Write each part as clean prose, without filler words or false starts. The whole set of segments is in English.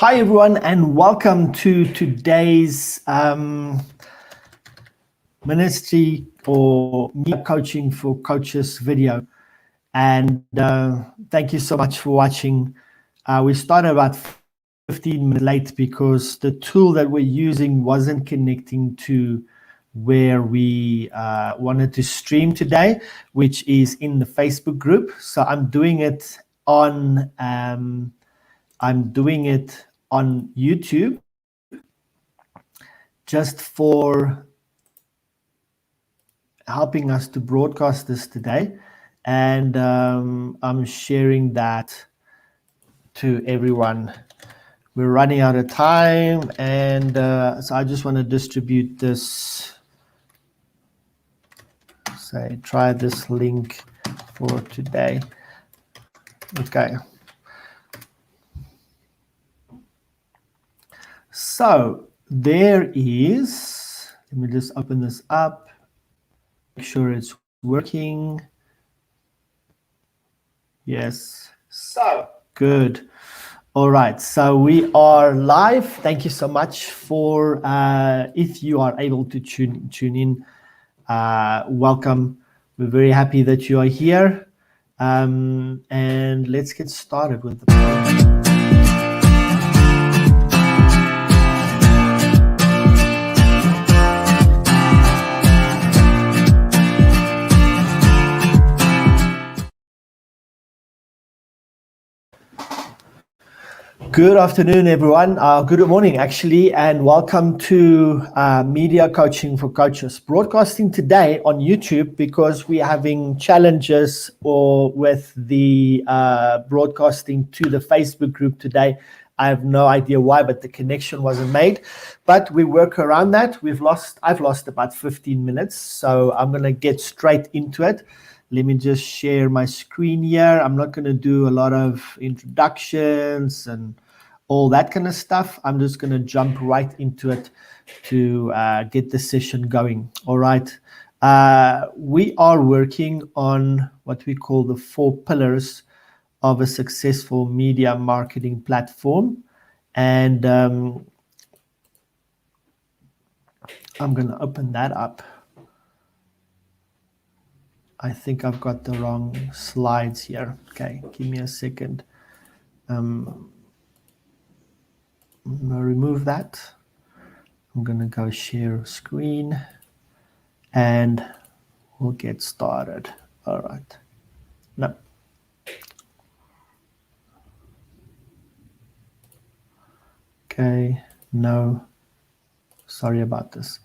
Hi everyone, and welcome to today's Ministry or Media Coaching for Coaches video. And thank you so much for watching. We started about 15 minutes late because the tool that we're using wasn't connecting to where we wanted to stream today, which is in the Facebook group. So I'm doing it on YouTube just for helping us to broadcast this today. And I'm sharing that to everyone. We're running out of time, and so I just want to distribute this. Say, try this link for today. Okay. So there is, let me just open this up, make sure it's working. Yes. So good. All right. So we are live. Thank you so much for, if you are able to tune in, welcome. We're very happy that you are here. And let's get started with the program. Good afternoon, everyone. Good morning, actually, and welcome to Media Coaching for Coaches. Broadcasting today on YouTube because we're having challenges with the broadcasting to the Facebook group today. I have no idea why, but the connection wasn't made. But we work around that. I've lost about 15 minutes, so I'm going to get straight into it. Let me just share my screen here. I'm not going to do a lot of introductions and all that kind of stuff. I'm just going to jump right into it to get the session going. All right. We are working on what we call the 4 pillars of a successful media marketing platform. And I'm going to open that up. I think I've got the wrong slides here. Okay, give me a second. I'm going to remove that. I'm going to go share screen and we'll get started. All right. No. Okay, no. Sorry about this.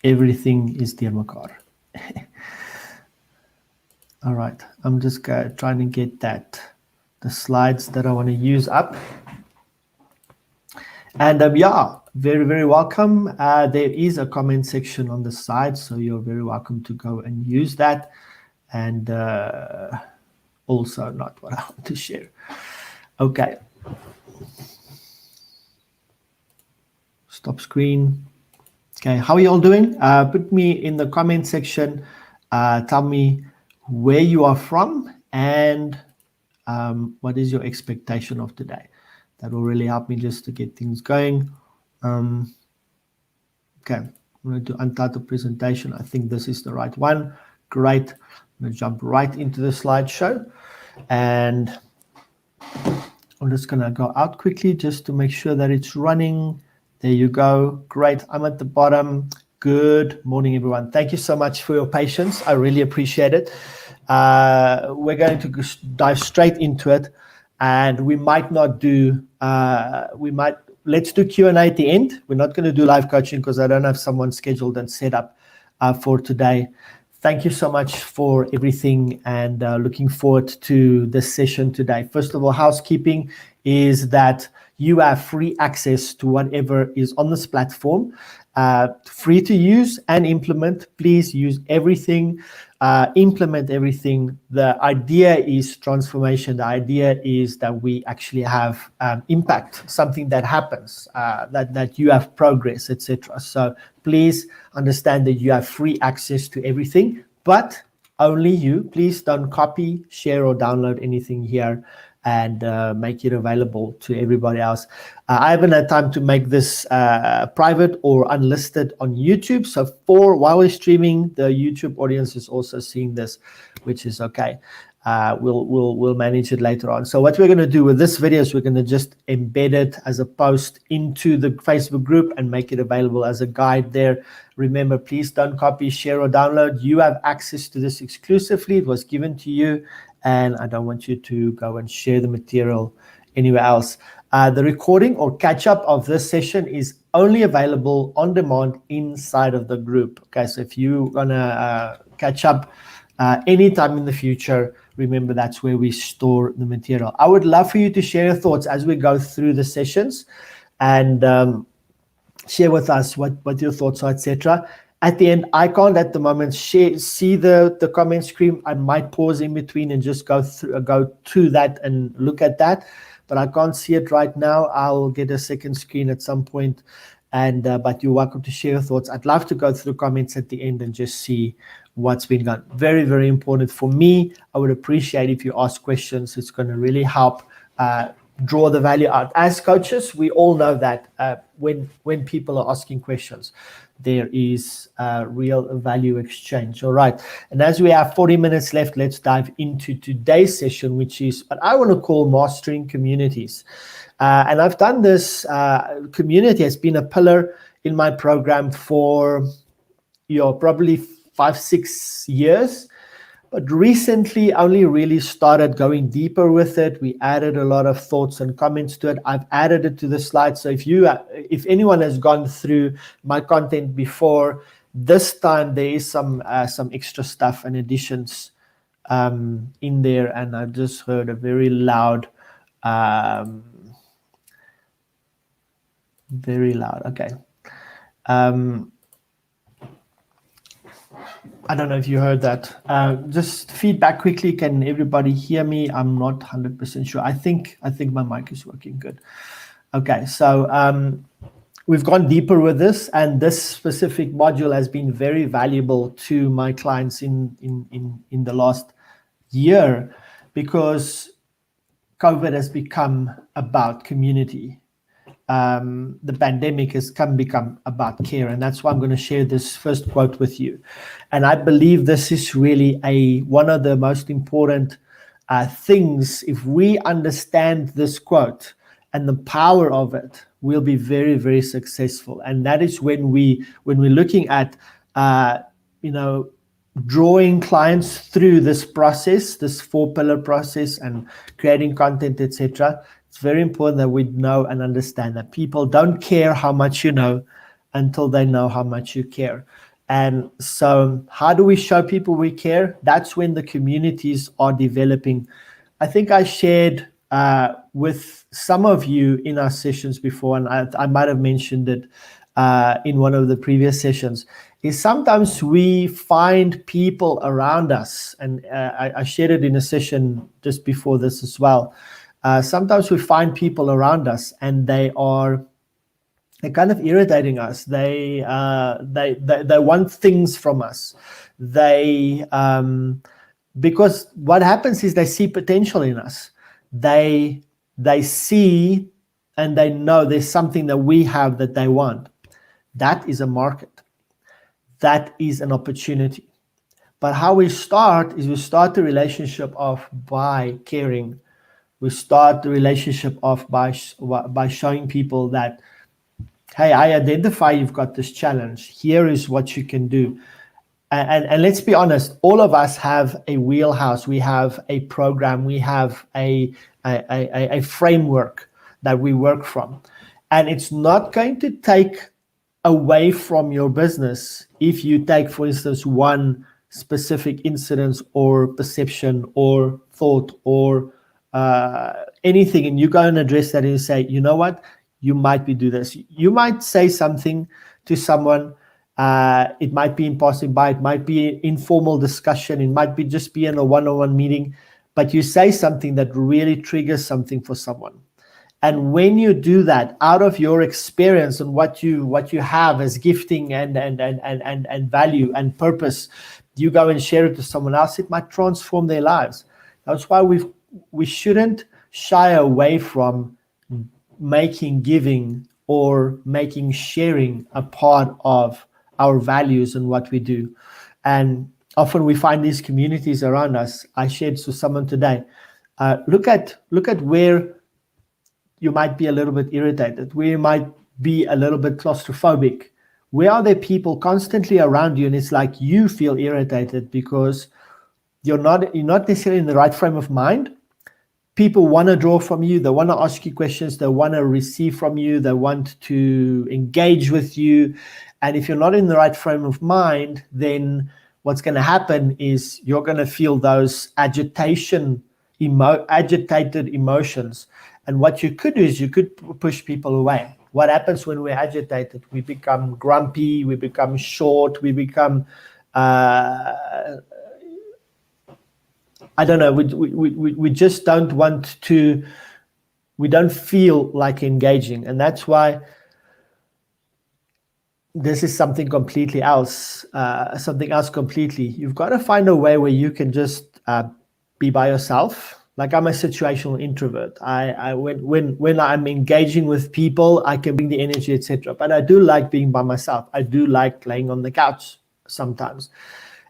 Everything is Diermekaar. All right, I'm just trying to get the slides that I want to use up. And yeah, very, very welcome. There is a comment section on the side, so you're very welcome to go and use that. And also not what I want to share. Okay. Stop screen. Okay, how are you all doing? Put me in the comment section. Tell me where you are from and what is your expectation of today. That will really help me just to get things going. Okay, I'm going to do untitled presentation. I think this is the right one. Great. I'm going to jump right into the slideshow. And I'm just going to go out quickly just to make sure that it's running. There you go. Great. I'm at the bottom. Good morning, everyone. Thank you so much for your patience. I really appreciate it. We're going to dive straight into it, and we might not do, let's do Q&A at the end. We're not going to do live coaching because I don't have someone scheduled and set up for today. Thank you so much for everything, and looking forward to this session today. First of all, housekeeping is that you have free access to whatever is on this platform, free to use and implement. Please use everything, implement everything. The idea is transformation. The idea is that we actually have impact, something that happens, that you have progress, etc. So please understand that you have free access to everything, but only you. Please don't copy, share, or download anything here. and make it available to everybody else. I haven't had time to make this private or unlisted on YouTube. So while we're streaming, the YouTube audience is also seeing this, which is okay. We'll manage it later on. So what we're going to do with this video is we're going to just embed it as a post into the Facebook group and make it available as a guide there. Remember, please don't copy, share, or download. You have access to this exclusively. It was given to you, and I don't want you to go and share the material anywhere else. The recording or catch up of this session is only available on demand inside of the group. Okay, so if you're gonna catch up anytime in the future, remember that's where we store the material. I would love for you to share your thoughts as we go through the sessions, and share with us what your thoughts are, etc. At the end, I can't at the moment see the comment screen. I might pause in between and just go to that and look at that, but I can't see it right now. I'll get a second screen at some point, and but you're welcome to share your thoughts. I'd love to go through comments at the end and just see what's been done. Very, very important for me. I would appreciate if you ask questions. It's going to really help draw the value out. As coaches, we all know that when people are asking questions, there is real value exchange. All right. And as we have 40 minutes left, let's dive into today's session, which is what I want to call mastering communities. And I've done this. Community has been a pillar in my program for probably 5-6 years. But recently, only really started going deeper with it. We added a lot of thoughts and comments to it. I've added it to the slides. So if anyone has gone through my content before, this time there is some extra stuff and additions in there. And I just heard a very loud, very loud. Okay. I don't know if you heard that. Just feedback quickly. Can everybody hear me? I'm not 100% sure. I think my mic is working good. Okay, so we've gone deeper with this, and this specific module has been very valuable to my clients in the last year, because COVID has become about community. The pandemic has become about care, and that's why I'm going to share this first quote with you. And I believe this is really one of the most important things. If we understand this quote and the power of it, we'll be very, very successful. And that is when we're looking at drawing clients through this process, this 4-pillar process, and creating content, etc. It's very important that we know and understand that people don't care how much you know until they know how much you care. And so how do we show people we care? That's when the communities are developing. I think I shared with some of you in our sessions before, and I might have mentioned it in one of the previous sessions, is sometimes we find people around us, and I shared it in a session just before this as well. Sometimes we find people around us, and they're kind of irritating us. They want things from us. Because what happens is they see potential in us. They see and they know there's something that we have that they want. That is a market. That is an opportunity. But how we start is we start the relationship off by caring. We start the relationship off by showing people that, hey, I identify you've got this challenge. Here is what you can do. And let's be honest, all of us have a wheelhouse. We have a program. We have a framework that we work from. And it's not going to take away from your business if you take, for instance, one specific incident or perception or thought or anything, and you go and address that and you say, you know what, you might do this. You might say something to someone. It might be in passing by. It might be informal discussion. It might be just be in a one-on-one meeting, but you say something that really triggers something for someone. And when you do that out of your experience and what you have as gifting and value and purpose, you go and share it to someone else, it might transform their lives. That's why we shouldn't shy away from making giving or making sharing a part of our values and what we do. And often we find these communities around us. I shared to someone today, look at where you might be a little bit irritated, where you might be a little bit claustrophobic. Where are there people constantly around you and it's like you feel irritated because you're not necessarily in the right frame of mind. People want to draw from you, they want to ask you questions, they want to receive from you, they want to engage with you. And if you're not in the right frame of mind, then what's going to happen is you're going to feel those agitated emotions. And what you could do is you could push people away. What happens when we're agitated? We become grumpy, we become short, we become I don't know, we just don't want to, we don't feel like engaging. And that's why this is something completely else, completely. You've got to find a way where you can just be by yourself. Like I'm a situational introvert. When I'm engaging with people, I can bring the energy, etc. But I do like being by myself. I do like laying on the couch sometimes.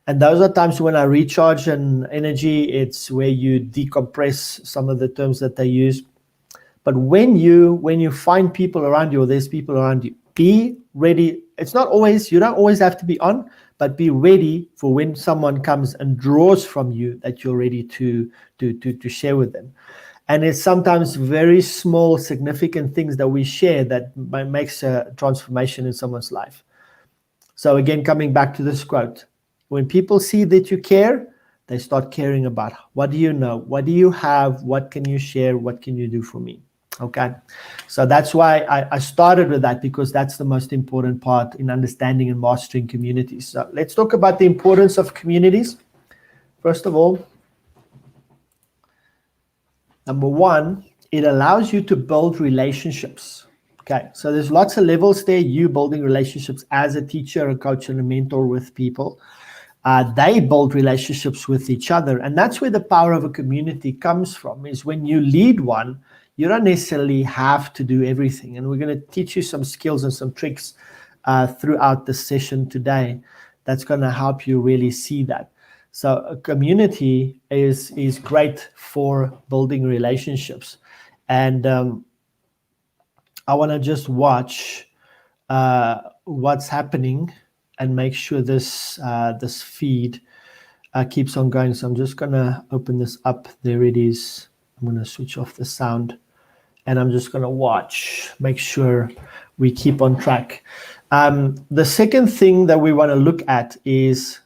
And those are times when I recharge an energy. It's where you decompress, some of the terms that they use. But when you find people around you, or there's people around you, be ready. It's not always, you don't always have to be on, but be ready for when someone comes and draws from you that you're ready to share with them. And it's sometimes very small, significant things that we share that makes a transformation in someone's life. So again, coming back to this quote, when people see that you care, they start caring about what do you know, what do you have, what can you share, what can you do for me? Okay, so that's why I started with that, because that's the most important part in understanding and mastering communities. So let's talk about the importance of communities. First of all, number one, it allows you to build relationships. Okay, so there's lots of levels there. You building relationships as a teacher, a coach, and a mentor with people. They build relationships with each other. And that's where the power of a community comes from, is when you lead one, you don't necessarily have to do everything. And we're going to teach you some skills and some tricks throughout the session today that's going to help you really see that. So a community is great for building relationships. And I want to just watch what's happening and make sure this feed keeps on going. So I'm just going to open this up. There it is. I'm going to switch off the sound. And I'm just going to watch, make sure we keep on track. The second thing that we want to look at is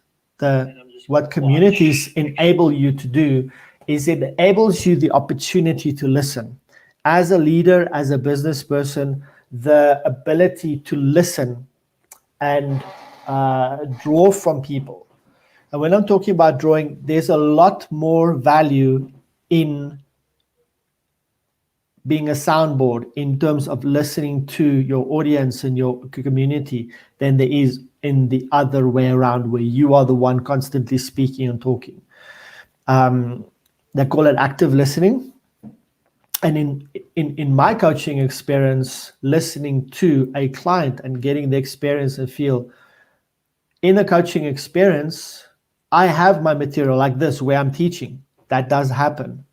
what communities enable you to do is it enables you the opportunity to listen. As a leader, as a business person, the ability to listen and draw from people. And when I'm talking about drawing, there's a lot more value in being a soundboard in terms of listening to your audience and your community than there is in the other way around, where you are the one constantly speaking and talking. They call it active listening. And in my coaching experience, listening to a client and getting the experience and feel in a coaching experience, I have my material like this where I'm teaching. That does happen.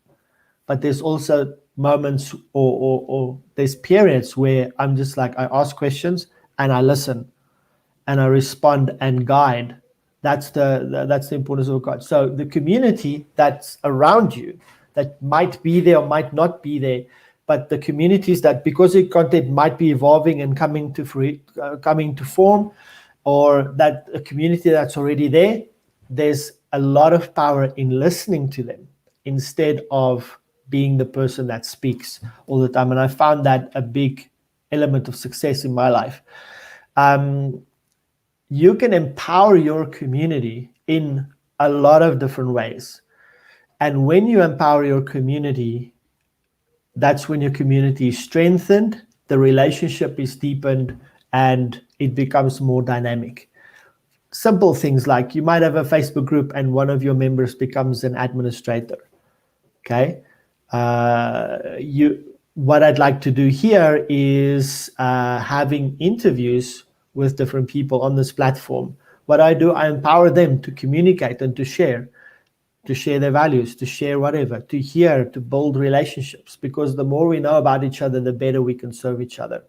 But there's also moments or there's periods where I'm just like, I ask questions and I listen and I respond and guide. That's the importance of a coach. So the community that's around you that might be there or might not be there, but the communities that, because the content might be evolving and coming to form, or that a community that's already there, there's a lot of power in listening to them instead of being the person that speaks all the time. And I found that a big element of success in my life. You can empower your community in a lot of different ways. And when you empower your community, that's when your community is strengthened, the relationship is deepened, and it becomes more dynamic. Simple things like you might have a Facebook group and one of your members becomes an administrator. Okay. What I'd like to do here is having interviews with different people on this platform. What I do, I empower them to communicate and to share their values, to share whatever, to hear, to build relationships, because the more we know about each other, the better we can serve each other.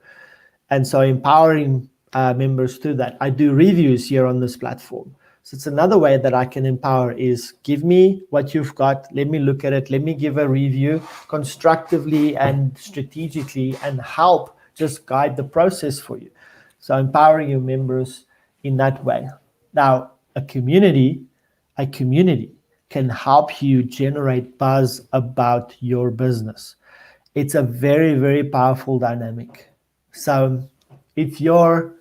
And so empowering members to that. I do reviews here on this platform. So it's another way that I can empower is give me what you've got. Let me look at it. Let me give a review constructively and strategically and help just guide the process for you. So empowering your members in that way. Now, a community can help you generate buzz about your business. It's a very, very powerful dynamic. So if you're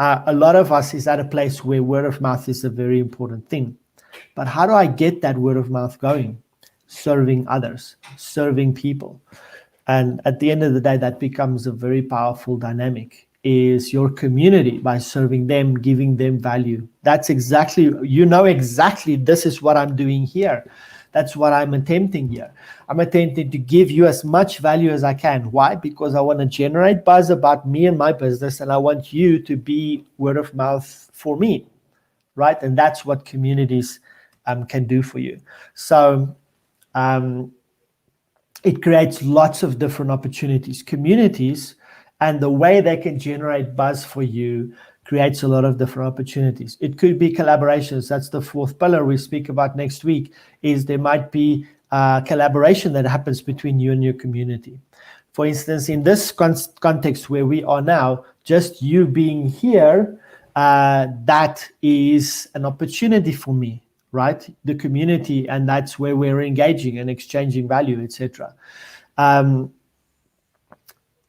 a lot of us is at a place where word of mouth is a very important thing. But how do I get that word of mouth going? Serving others, serving people. And at the end of the day, that becomes a very powerful dynamic, is your community, by serving them, giving them value. That's exactly, exactly this is what I'm doing here. That's what I'm attempting here. I'm attempting to give you as much value as I can. Why? Because I want to generate buzz about me and my business, and I want you to be word of mouth for me, right? And that's what communities can do for you. So it creates lots of different opportunities. Communities and the way they can generate buzz for you creates a lot of different opportunities. It could be collaborations. That's the fourth pillar we speak about next week, is there might be collaboration that happens between you and your community. For instance, in this context where we are now, just you being here, that is an opportunity for me, right? The community, and that's where we're engaging and exchanging value, etc.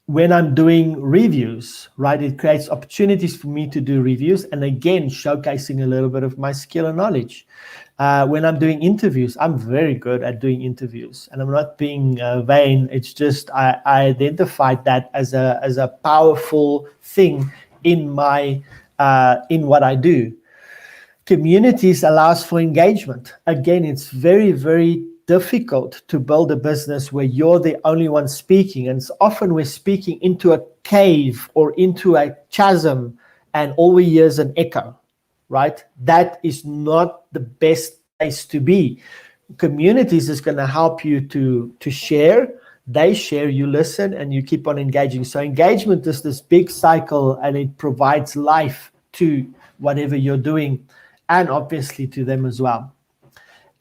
When I'm doing reviews, right, it creates opportunities for me to do reviews, and again, showcasing a little bit of my skill and knowledge. When I'm doing interviews, I'm very good at doing interviews, and I'm not being vain. It's just I identified that as a powerful thing in my in what I do. Communities allows for engagement. Again, it's very, very difficult to build a business where you're the only one speaking, and it's often we're speaking into a cave or into a chasm, and all we hear is an echo, right? That is not the best place to be. Communities is going to help you to share. They share, you listen, and you keep on engaging. So engagement is this big cycle, and it provides life to whatever you're doing, and obviously to them as well.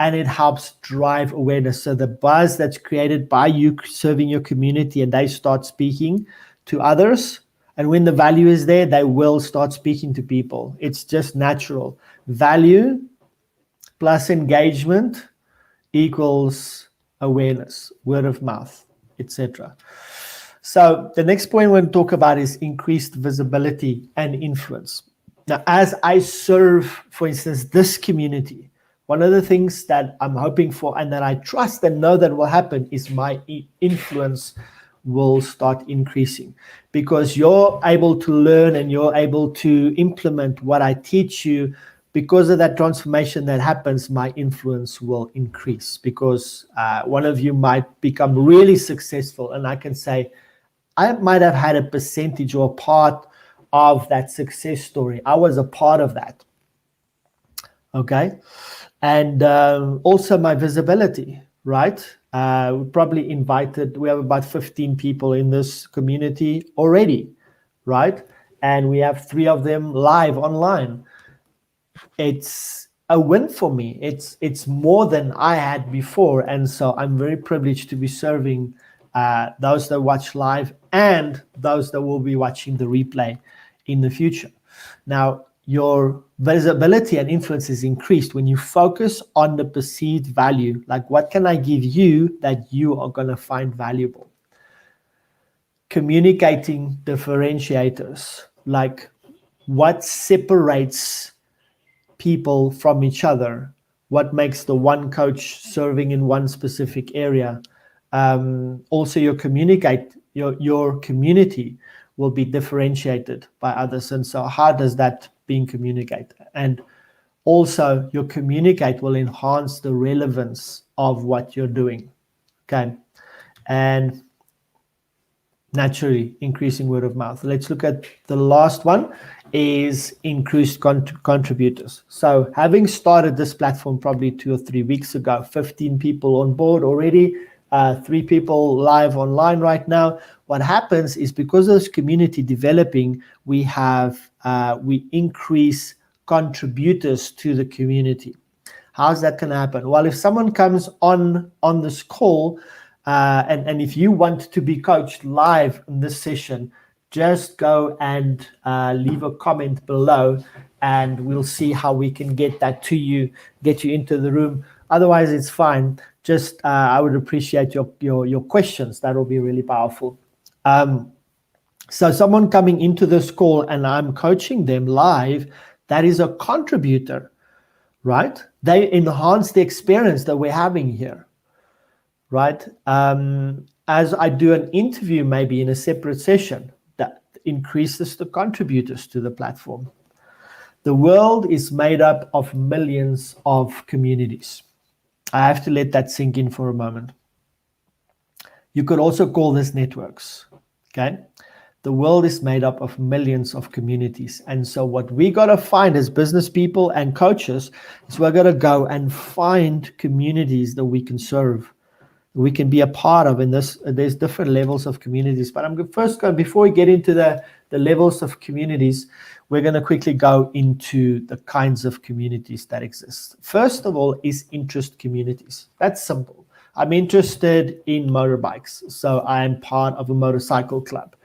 And it helps drive awareness. So the buzz that's created by you serving your community, and they start speaking to others, and when the value is there, they will start speaking to people. It's just natural. Value plus engagement equals awareness, word of mouth, etc. So the next point we're going to talk about is increased visibility and influence. Now, as I serve, for instance, this community, one of the things that I'm hoping for and that I trust and know that will happen is my influence will start increasing, because you're able to learn and you're able to implement what I teach you. Because of that transformation that happens, my influence will increase, because one of you might become really successful, and I can say, I might have had a percentage or a part of that success story. I was a part of that. Okay. And also my visibility, right? We probably we have about 15 people in this community already, right? And we have 3 of them live online. It's a win for me. It's more than I had before. And so I'm very privileged to be serving those that watch live and those that will be watching the replay in the future. Now, your visibility and influence is increased when you focus on the perceived value. Like, what can I give you that you are going to find valuable? Communicating differentiators, like what separates people from each other, what makes the one coach serving in one specific area. Also, your community will be differentiated by others. And so how does that being communicated? And also your communicate will enhance the relevance of what you're doing. Okay. and naturally increasing word of mouth. Let's look at the last one, is increased contributors. So having started this platform probably 2 or 3 weeks ago, 15 people on board already, 3 people live online right now. What happens is, because of this community developing, we increase contributors to the community. How's that going to happen? Well, if someone comes on this call, and if you want to be coached live in this session, just go and leave a comment below, and we'll see how we can get that to you, get you into the room. Otherwise, it's fine. Just I would appreciate your questions. That will be really powerful. So someone coming into this call and I'm coaching them live, that is a contributor, right? They enhance the experience that we're having here, right? As I do an interview, maybe in a separate session, that increases the contributors to the platform. The world is made up of millions of communities. I have to let that sink in for a moment. You could also call this networks, okay? The world is made up of millions of communities. And so what we got to find as business people and coaches is we're going to go and find communities that we can serve, we can be a part of. And there's different levels of communities. But I'm first going, before we get into the levels of communities, we're going to quickly go into the kinds of communities that exist. First of all is interest communities. That's simple. I'm interested in motorbikes, so I'm part of a motorcycle club.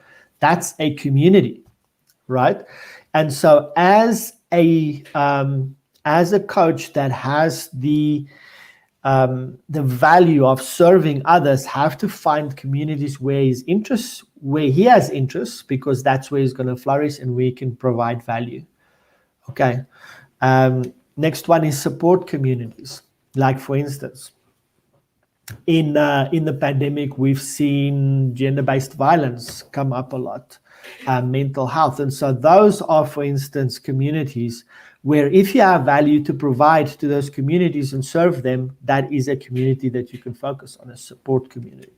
That's a community, right? And so as a coach that has the value of serving others, have to find communities where he has interests, because that's where he's going to flourish and we can provide value. Okay. Next one is support communities. Like, for instance, in the pandemic, we've seen gender-based violence come up a lot, mental health. And so those are, for instance, communities where if you have value to provide to those communities and serve them, that is a community that you can focus on, a support community.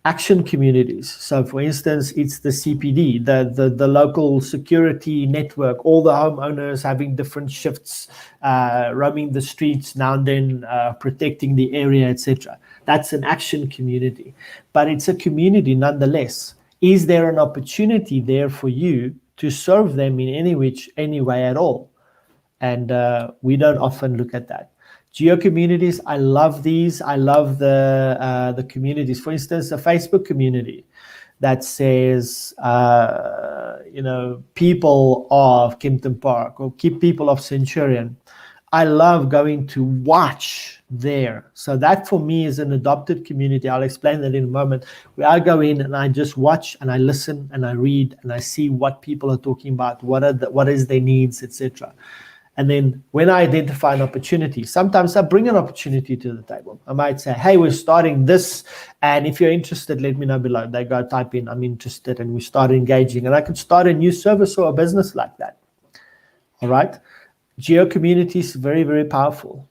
Action communities. So for instance, it's the CPD, the local security network, all the homeowners having different shifts, roaming the streets now and then, protecting the area, etc. That's an action community, but it's a community nonetheless. Is there an opportunity there for you to serve them in any way at all? And we don't often look at that. Geo communities, I love these. I love the communities. For instance, a Facebook community that says, people of Kempton Park or people of Centurion. I love going to watch there. So that for me is an adopted community. I'll explain that in a moment, where I go in and I just watch and I listen and I read and I see what people are talking about, what is their needs, etc. And then when I identify an opportunity, sometimes I bring an opportunity to the table. I might say, hey, we're starting this, and if you're interested, let me know below. They go type in, I'm interested, and we start engaging. And I could start a new service or a business like that. All right? Geo communities, very, very powerful.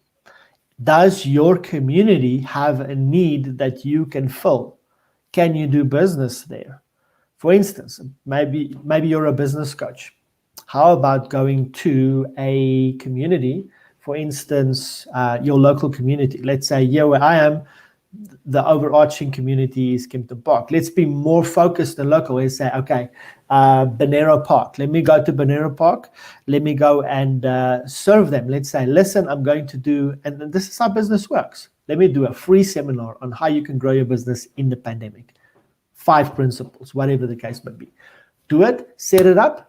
Does your community have a need that you can fill? Can you do business there? For instance, maybe you're a business coach. How about going to a community, for instance, your local community? Let's say here where I am, the overarching community is Kempton Park. Let's be more focused and local. Let's say, okay, Bonero Park. Let me go to Bonero Park. Let me go and serve them. Let's say, listen, I'm going to do, and this is how business works. Let me do a free seminar on how you can grow your business in the pandemic. 5 principles, whatever the case may be. Do it, set it up.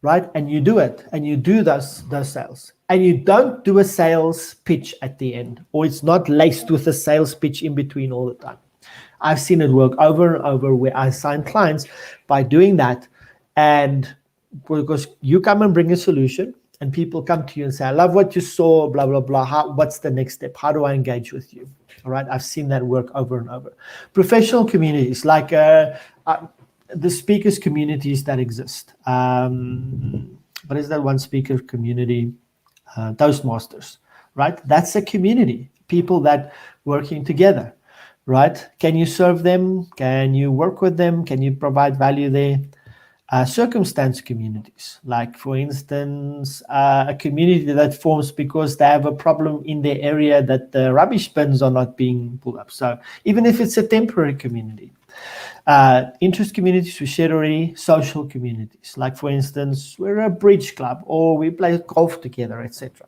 Right? And you do it, and you do those sales. And you don't do a sales pitch at the end, or it's not laced with a sales pitch in between all the time. I've seen it work over and over where I sign clients by doing that. And because you come and bring a solution, and people come to you and say, I love what you saw, blah, blah, blah. What's the next step? How do I engage with you? All right. I've seen that work over and over. Professional communities like the speakers communities that exist. What is that one speaker community? Toastmasters, right? That's a community, people that working together. right? Can you serve them? Can you work with them? Can you provide value there? Circumstance communities, like for instance, a community that forms because they have a problem in their area that the rubbish bins are not being pulled up. So even if it's a temporary community, interest communities we shared already, social communities, like for instance, we're a bridge club or we play golf together, etc.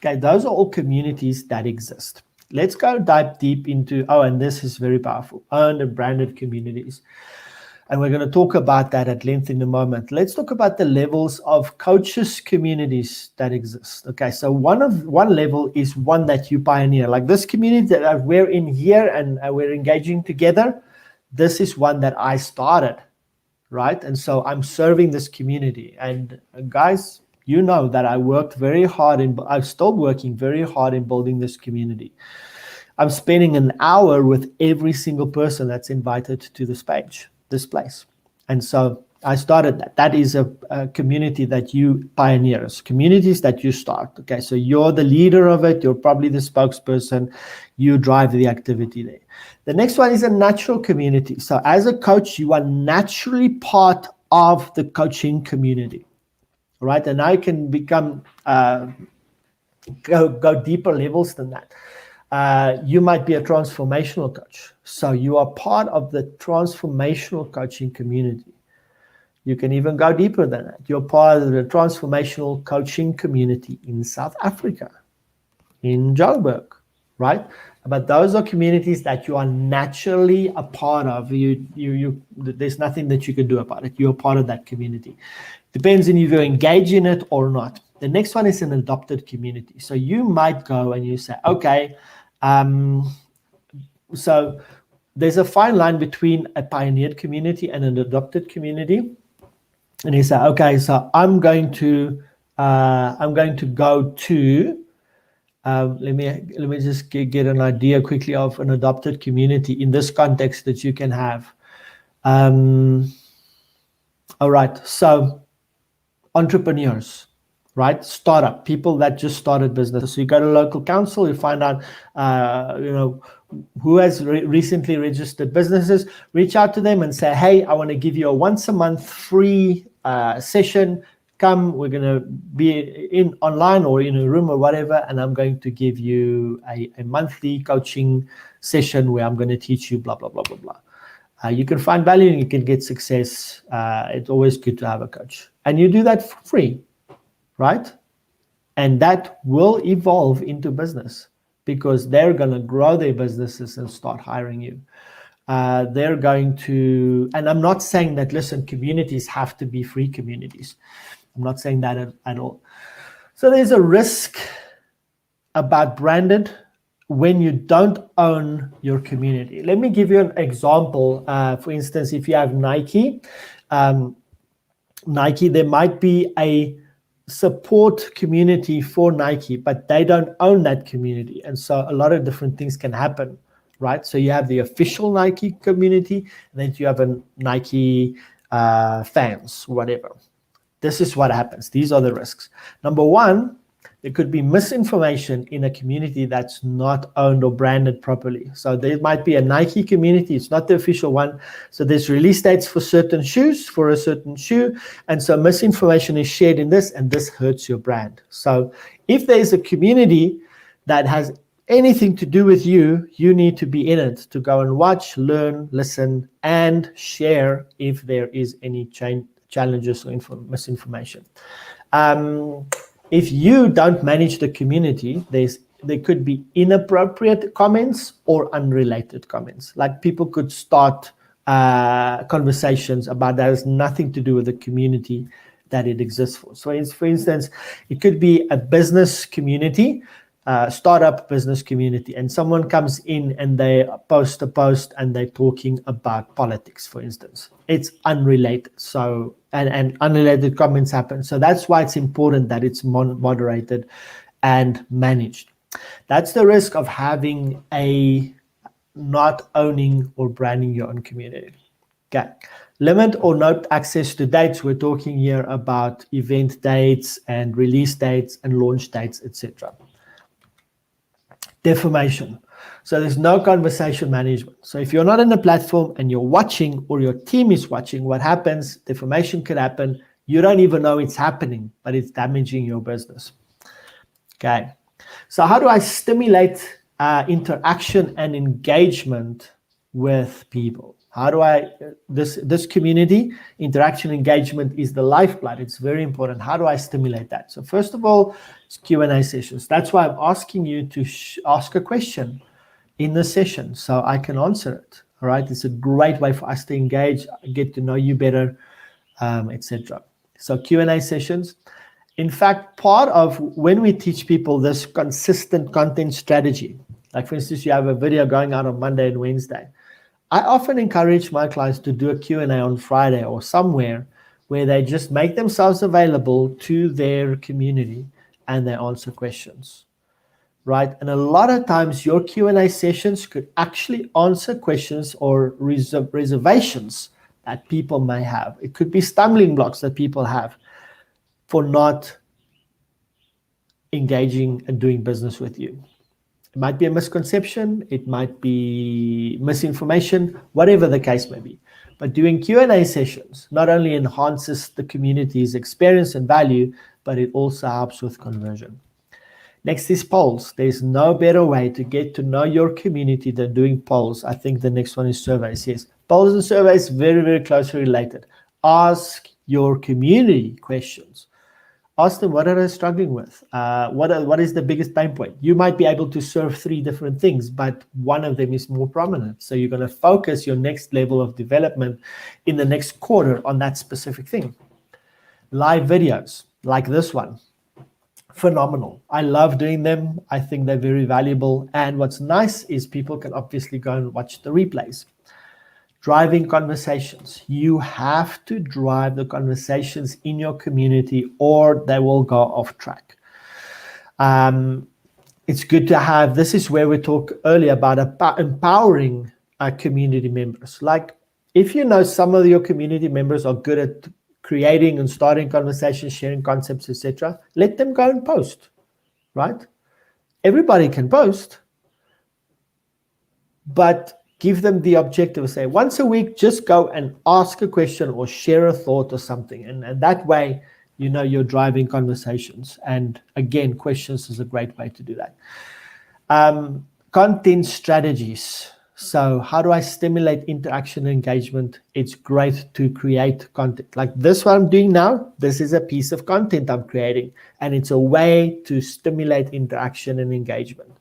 Okay, those are all communities that exist. Let's go dive deep into, and this is very powerful, owned and branded communities. And we're going to talk about that at length in a moment. Let's talk about the levels of coaches communities that exist. Okay, so one level is one that you pioneer. Like this community that we're in here and we're engaging together, this is one that I started, right? And so I'm serving this community. And guys, you know that I worked very hard I'm still working very hard in building this community. I'm spending an hour with every single person that's invited to this place. And so I started that. That is a community that you pioneers, communities that you start. Okay, so you're the leader of it. You're probably the spokesperson. You drive the activity there. The next one is a natural community. So as a coach, you are naturally part of the coaching community, right? And I can become, go deeper levels than that. You might be a transformational coach. So you are part of the transformational coaching community. You can even go deeper than that. You're part of the transformational coaching community in South Africa, in Joburg, right? But those are communities that you are naturally a part of. There's nothing that you can do about it. You're part of that community. Depends on if you engage in it or not. The next one is an adopted community. So you might go and you say, okay, so there's a fine line between a pioneered community and an adopted community. And you say, okay, so I'm going to go to, let me just get an idea quickly of an adopted community in this context that you can have. All right, so entrepreneurs, right? Startup, people that just started business. So you go to local council, you find out, who has recently registered businesses, reach out to them and say, hey, I want to give you a once a month free session. Come, we're going to be in online or in a room or whatever, and I'm going to give you a monthly coaching session where I'm going to teach you blah, blah, blah, blah, blah. You can find value and you can get success. It's always good to have a coach. And you do that for free, right? And that will evolve into business because they're going to grow their businesses and start hiring you. They're going to, and I'm not saying that, listen, communities have to be free communities. I'm not saying that at all. So there's a risk about branded when you don't own your community. Let me give you an example. For instance, if you have Nike, there might be a support community for Nike, but they don't own that community. And so a lot of different things can happen, right? So you have the official Nike community, and then you have a Nike fans, whatever. This is what happens. These are the risks. Number one, there could be misinformation in a community that's not owned or branded properly. So there might be a Nike community. It's not the official one. So there's release dates for certain shoes, for a certain shoe. And so misinformation is shared in this, and this hurts your brand. So if there's a community that has anything to do with you, you need to be in it to go and watch, learn, listen, and share if there is any challenges or misinformation. If you don't manage the community, there could be inappropriate comments or unrelated comments. Like people could start conversations about that has nothing to do with the community that it exists for. So for instance, it could be a business community, startup business community, and someone comes in and they post a post and they're talking about politics, for instance. It's unrelated. So and unrelated comments happen. So that's why it's important that it's moderated and managed. That's the risk of having not owning or branding your own community. Okay. Limit or not access to dates. We're talking here about event dates and release dates and launch dates, etc. Defamation. So there's no conversation management. So if you're not in the platform and you're watching, or your team is watching, what happens, deformation could happen. You don't even know it's happening, but it's damaging your business. Okay. So how do I stimulate interaction and engagement with people? How do I, this community interaction engagement is the lifeblood. It's very important. How do I stimulate that? So first of all, it's Q&A sessions. That's why I'm asking you to ask a question in the session so I can answer it. All right. It's a great way for us to engage, get to know you better, etc. So Q&A sessions. In fact, part of when we teach people this consistent content strategy, like for instance, you have a video going out on Monday and Wednesday, I often encourage my clients to do a Q&A on Friday or somewhere where they just make themselves available to their community and they answer questions, right? And a lot of times your Q&A sessions could actually answer questions or reservations that people may have. It could be stumbling blocks that people have for not engaging and doing business with you. It might be a misconception, it might be misinformation, whatever the case may be. But doing Q&A sessions not only enhances the community's experience and value, but it also helps with conversion. Next is polls. There's no better way to get to know your community than doing polls. I think the next one is surveys. Yes, polls and surveys, very, very closely related. Ask your community questions. Ask them, what are they struggling with? What is the biggest pain point? You might be able to serve 3 different things, but one of them is more prominent. So you're going to focus your next level of development in the next quarter on that specific thing. Live videos like this one, phenomenal. I love doing them. I think they're very valuable. And what's nice is people can obviously go and watch the replays. Driving conversations. You have to drive the conversations in your community or they will go off track. It's good to have, this is where we talked earlier about empowering our community members. Like if you know some of your community members are good at creating and starting conversations, sharing concepts, etc., let them go and post, right? Everybody can post, but give them the objective of say once a week, just go and ask a question or share a thought or something. And that way, you know, you're driving conversations. And again, questions is a great way to do that. Content strategies. So how do I stimulate interaction and engagement? It's great to create content. Like this one I'm doing now, this is a piece of content I'm creating. And it's a way to stimulate interaction and engagement.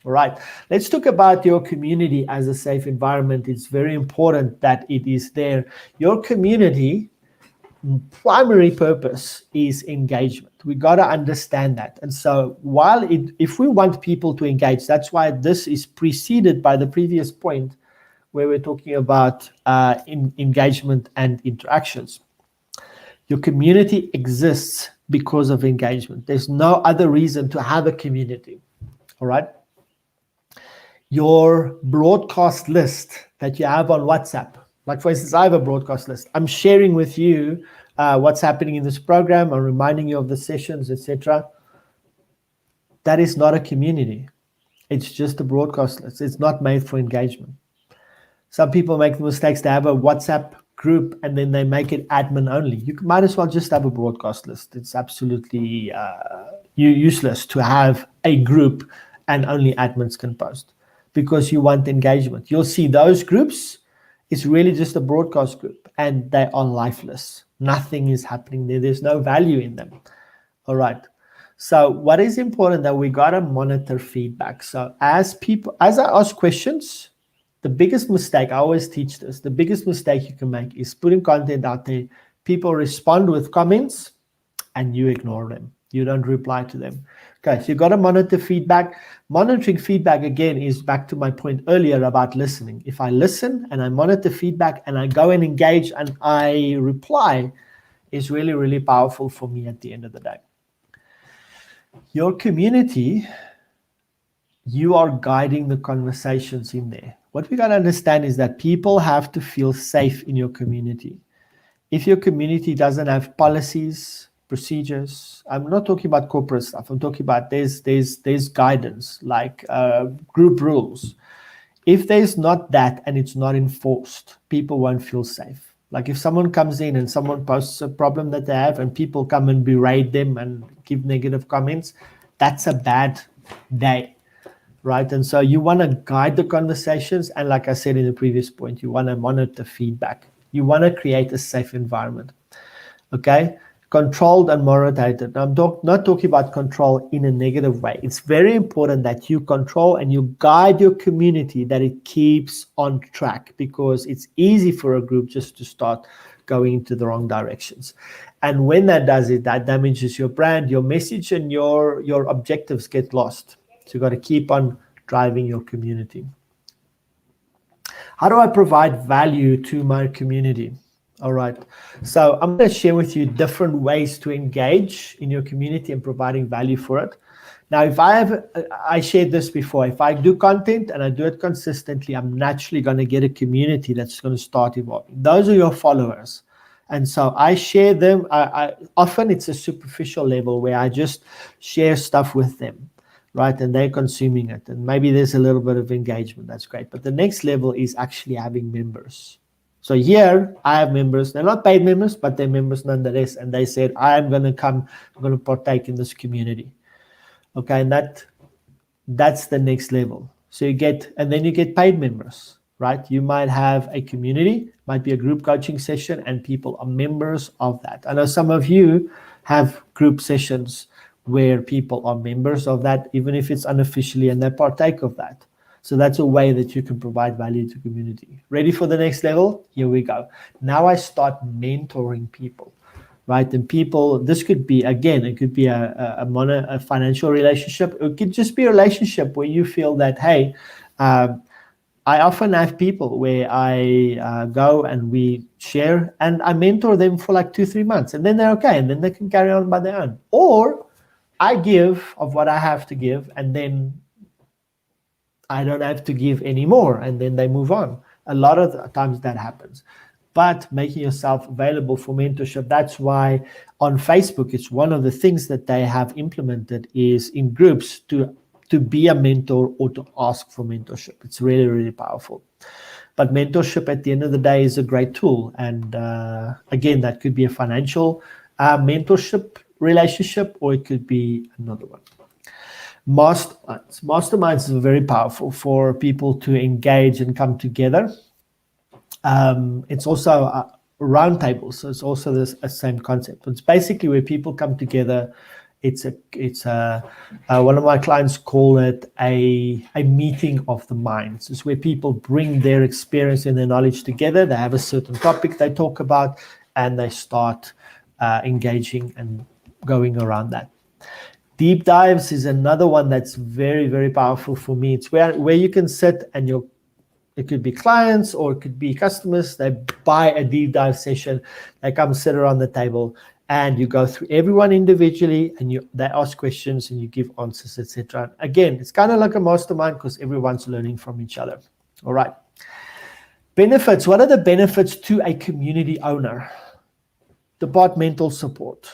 All right, let's talk about your community as a safe environment. It's very important that it is there. Your community primary purpose is engagement. We got to understand that. And so if we want people to engage, that's why this is preceded by the previous point where we're talking about engagement and interactions. Your community exists because of engagement. There's no other reason to have a community. All right. Your broadcast list that you have on WhatsApp. Like for instance, I have a broadcast list. I'm sharing with you what's happening in this program. I'm reminding you of the sessions, etc. That is not a community. It's just a broadcast list. It's not made for engagement. Some people make the mistakes. They have a WhatsApp group and then they make it admin only. You might as well just have a broadcast list. It's absolutely useless to have a group and only admins can post, because you want engagement. You'll see those groups, it's really just a broadcast group and they are lifeless. Nothing is happening there. There's no value in them. All right. So what is important that we got to monitor feedback. So as I ask questions, the biggest mistake, I always teach this, the biggest mistake you can make is putting content out there. People respond with comments and you ignore them. You don't reply to them. Okay, so you got to monitor feedback. Monitoring feedback, again, is back to my point earlier about listening. If I listen and I monitor feedback and I go and engage and I reply, is really, really powerful for me at the end of the day. Your community, you are guiding the conversations in there. What we got to understand is that people have to feel safe in your community. If your community doesn't have policies, procedures. I'm not talking about corporate stuff. I'm talking about there's guidance, like group rules. If there's not that and it's not enforced, people won't feel safe. Like if someone comes in and someone posts a problem that they have and people come and berate them and give negative comments, that's a bad day, right? And so you want to guide the conversations. And like I said in the previous point, you want to monitor feedback. You want to create a safe environment, okay? Controlled and moderated. Now, I'm not talking about control in a negative way. It's very important that you control and you guide your community, that it keeps on track, because it's easy for a group just to start going into the wrong directions. And when that does it, that damages your brand, your message, and your objectives get lost. So you've got to keep on driving your community. How do I provide value to my community? All right, so I'm going to share with you different ways to engage in your community and providing value for it. Now, if I shared this before, if I do content and I do it consistently, I'm naturally going to get a community that's going to start evolving. Those are your followers. And so I share them. Often it's a superficial level where I just share stuff with them, right? And they're consuming it. And maybe there's a little bit of engagement. That's great. But the next level is actually having members. So here I have members. They're not paid members, but they're members nonetheless. And they said, I'm going to come, I'm going to partake in this community. Okay, and that's the next level. So you get, and then you get paid members, right? You might have a community, might be a group coaching session, and people are members of that. I know some of you have group sessions where people are members of that, even if it's unofficially, and they partake of that. So that's a way that you can provide value to community. Ready for the next level? Here we go. Now I start mentoring people, right? And people, this could be, again, it could be a financial relationship. It could just be a relationship where you feel that, hey, I often have people where I go and we share and I mentor them for like 2-3 months, and then they're okay, and then they can carry on by their own. Or I give of what I have to give, and then I don't have to give anymore, and then they move on. A lot of the times that happens. But making yourself available for mentorship, that's why on Facebook, it's one of the things that they have implemented is in groups to be a mentor or to ask for mentorship. It's really, really powerful. But mentorship at the end of the day is a great tool. And again, that could be a financial mentorship relationship, or it could be another one. Masterminds are very powerful for people to engage and come together. It's also roundtables, so it's also the same concept. It's basically where people come together. It's one of my clients call it a meeting of the minds. It's where people bring their experience and their knowledge together. They have a certain topic they talk about, and they start engaging and going around that. Deep dives is another one that's very, very powerful for me. It's where you can sit and it could be clients or it could be customers. They buy a deep dive session. They come sit around the table and you go through everyone individually, and they ask questions and you give answers, etc. Again, it's kind of like a mastermind because everyone's learning from each other. All right. Benefits. What are the benefits to a community owner? Departmental support.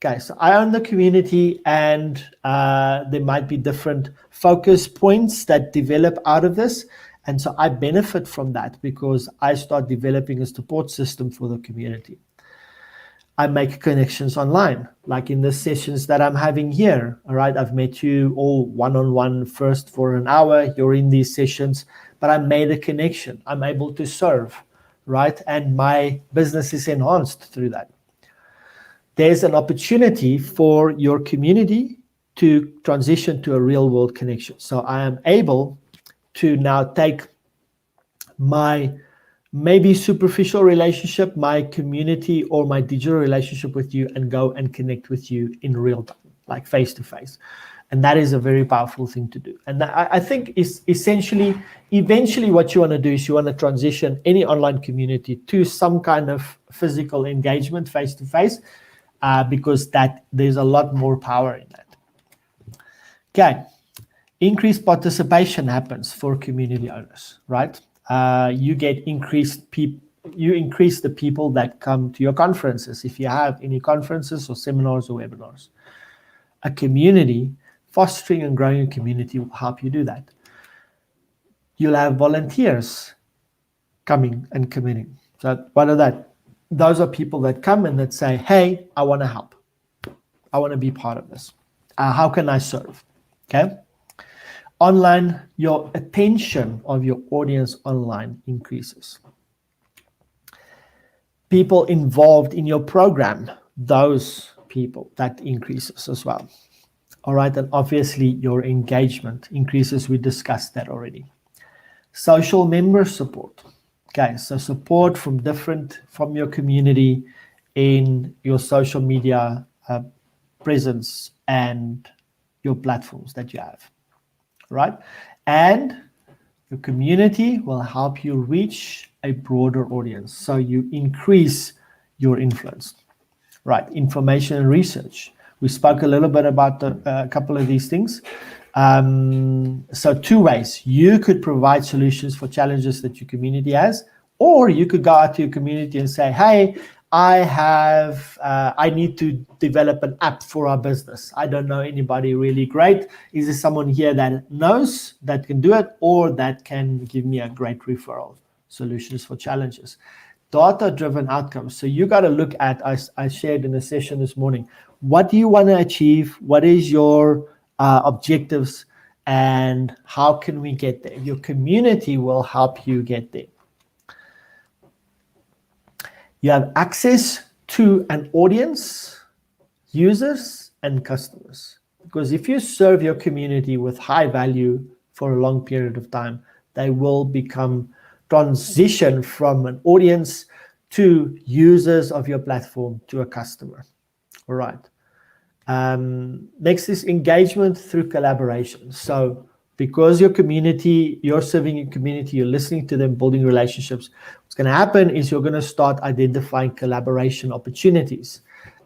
Okay, so I own the community, and there might be different focus points that develop out of this. And so I benefit from that because I start developing a support system for the community. I make connections online, like in the sessions that I'm having here. All right, I've met you all one-on-one first for an hour. You're in these sessions, but I made a connection. I'm able to serve, right? And my business is enhanced through that. There's an opportunity for your community to transition to a real world connection. So I am able to now take my maybe superficial relationship, my community or my digital relationship with you, and go and connect with you in real time, like face to face. And that is a very powerful thing to do. And I think is eventually what you want to do is you want to transition any online community to some kind of physical engagement face to face. Because there's a lot more power in that. Okay, increased participation happens for community owners, right? You get increased you increase the people that come to your conferences, if you have any conferences or seminars or webinars. A community, fostering and growing a community will help you do that. You'll have volunteers coming and committing. So what are that? Those are people that come and that say, hey, I want to help. I want to be part of this. How can I serve? Okay. Online, your attention of your audience online increases. People involved in your program, those people, that increases as well. All right, and obviously your engagement increases. We discussed that already. Social member support. Okay, so support from your community in your social media presence and your platforms that you have, right? And your community will help you reach a broader audience. So you increase your influence, right? Information and research. We spoke a little bit about a couple of these things. So two ways. You could provide solutions for challenges that your community has, or you could go out to your community and say, hey, I need to develop an app for our business. I don't know anybody really great. Is there someone here that knows, that can do it, or that can give me a great referral? Solutions for challenges. Data-driven outcomes. So you got to look at, I shared in a session this morning, what do you want to achieve? What is your objectives, and how can we get there? Your community will help you get there. You have access to an audience, users, and customers. Because if you serve your community with high value for a long period of time, they will transition from an audience to users of your platform to a customer. All right. Next is engagement through collaboration. So because your community, you're serving your community, you're listening to them, building relationships, what's going to happen is you're going to start identifying collaboration opportunities,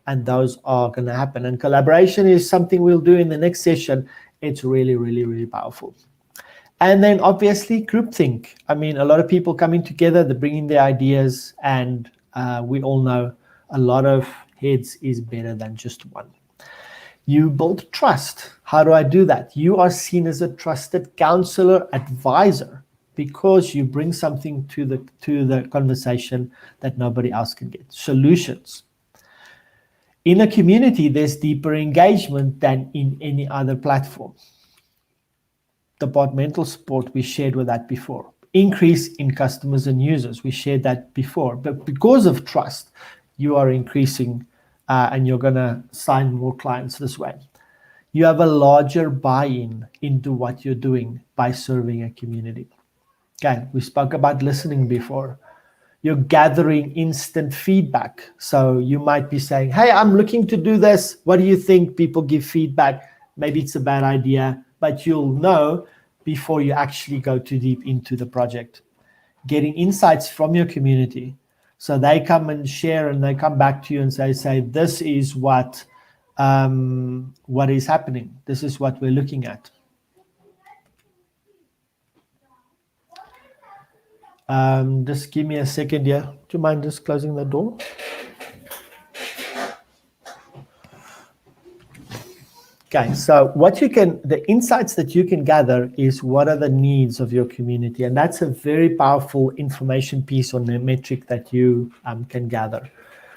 and those are going to happen. And collaboration is something we'll do in the next session. It's really, really, really powerful. And then obviously groupthink. I mean, a lot of people coming together, they're bringing their ideas, and we all know a lot of heads is better than just one. You build trust. How do I do that? You are seen as a trusted counselor, advisor, because you bring something to the conversation that nobody else can get. Solutions. In a community, there's deeper engagement than in any other platform. Departmental support, we shared with that before. Increase in customers and users, we shared that before. But because of trust, you are increasing and you're going to sign more clients this way. You have a larger buy-in into what you're doing by serving a community. Okay, we spoke about listening before. You're gathering instant feedback. So you might be saying, hey, I'm looking to do this. What do you think? People give feedback. Maybe it's a bad idea, but you'll know before you actually go too deep into the project. Getting insights from your community. So they come and share, and they come back to you and say, this is what is happening. This is what we're looking at. Just give me a second here. Do you mind just closing the door? Okay, so the insights that you can gather is what are the needs of your community, and that's a very powerful information piece on the metric that you can gather.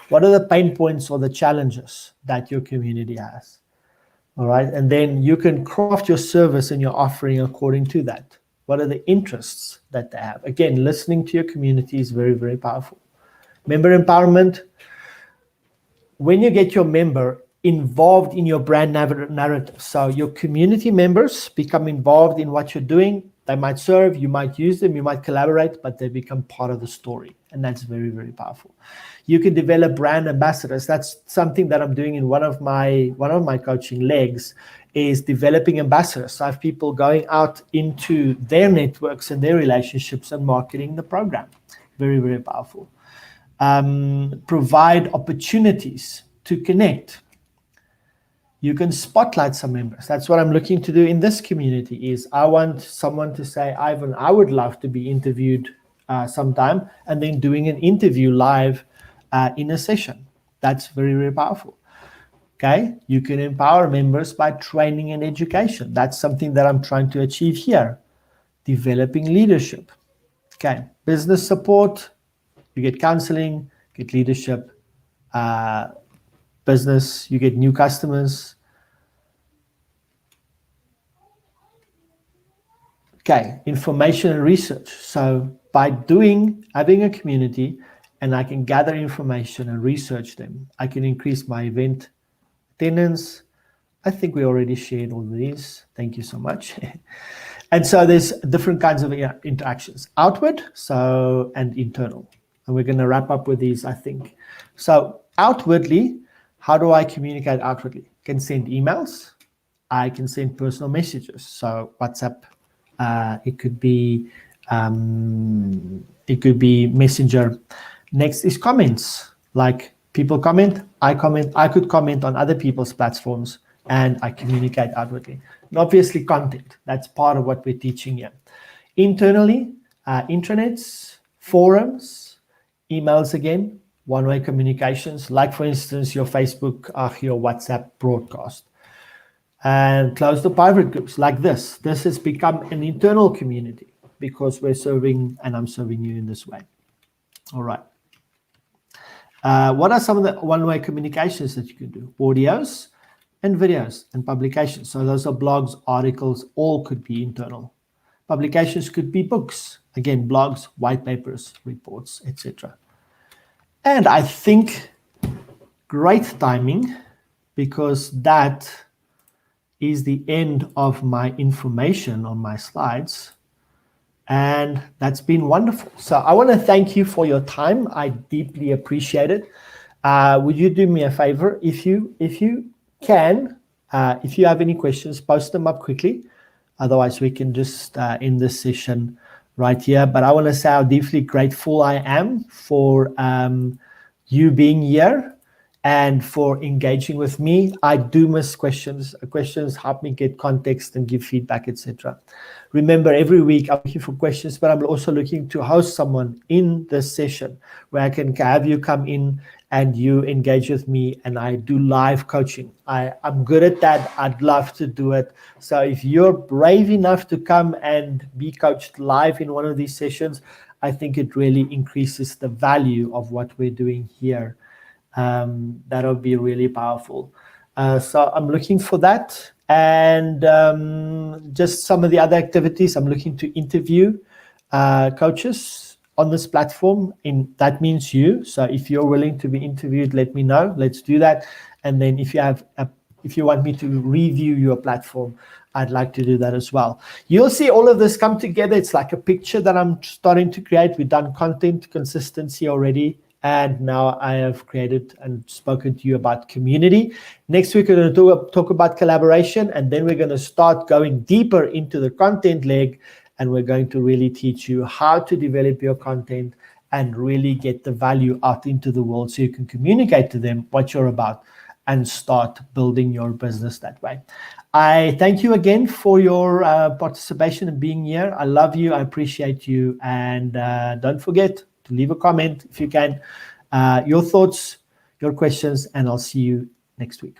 What are the pain points or the challenges that your community has? All right, and then you can craft your service and your offering according to that. What are the interests that they have? Again, listening to your community is very, very powerful. Member empowerment. When you get your member involved in your brand narrative, so your community members become involved in what you're doing. They might serve, you might use them, you might collaborate, but they become part of the story, and that's very, very powerful. You can develop brand ambassadors. That's something that I'm doing in one of my coaching legs, is developing ambassadors. So I have people going out into their networks and their relationships and marketing the program. Very, very powerful. Provide opportunities to connect. You can spotlight some members. That's what I'm looking to do in this community. Is I want someone to say, Ivan, I would love to be interviewed sometime, and then doing an interview live in a session. That's very, very powerful. Okay, you can empower members by training and education. That's something that I'm trying to achieve here. Developing leadership. Okay, business support, you get counseling, get leadership, business, you get new customers. Okay, information and research. So by having a community, and I can gather information and research them, I can increase my event attendance. I think we already shared all of these. Thank you so much. And so there's different kinds of interactions, outward, and internal. And we're going to wrap up with these, I think. So outwardly, how do I communicate outwardly? I can send emails. I can send personal messages. So WhatsApp, it could be Messenger. Next is comments. Like people comment, I comment. I could comment on other people's platforms, and I communicate outwardly. And obviously content, that's part of what we're teaching here. Internally, intranets, forums, emails again, one-way communications, like for instance, your Facebook, your WhatsApp broadcast. And close the private groups like this. This has become an internal community because we're serving, and I'm serving you in this way. All right. What are some of the one-way communications that you can do? Audios and videos and publications. So those are blogs, articles, all could be internal. Publications could be books, again, blogs, white papers, reports, etc. And I think great timing, because that is the end of my information on my slides. And that's been wonderful. So I want to thank you for your time. I deeply appreciate it. Would you do me a favor? If you can, if you have any questions, post them up quickly. Otherwise, we can just end this session right here. But I want to say how deeply grateful I am for you being here and for engaging with me. I do miss questions. Questions help me get context and give feedback, etc. Remember, every week I'm looking for questions, but I'm also looking to host someone in this session where I can have you come in and you engage with me, and I do live coaching. I'm good at that. I'd love to do it. So if you're brave enough to come and be coached live in one of these sessions, I think it really increases the value of what we're doing here. That'll be really powerful. So I'm looking for that. And just some of the other activities, I'm looking to interview coaches on this platform. That means you. So if you're willing to be interviewed, let me know. Let's do that. And then if you want me to review your platform, I'd like to do that as well. You'll see all of this come together. It's like a picture that I'm starting to create. We've done content consistency already. And now I have created and spoken to you about community. Next week, we're going to talk about collaboration, and then we're going to start going deeper into the content leg, and we're going to really teach you how to develop your content and really get the value out into the world so you can communicate to them what you're about and start building your business that way. I thank you again for your participation and being here. I love you. I appreciate you. And don't forget to leave a comment if you can, your thoughts, your questions, and I'll see you next week.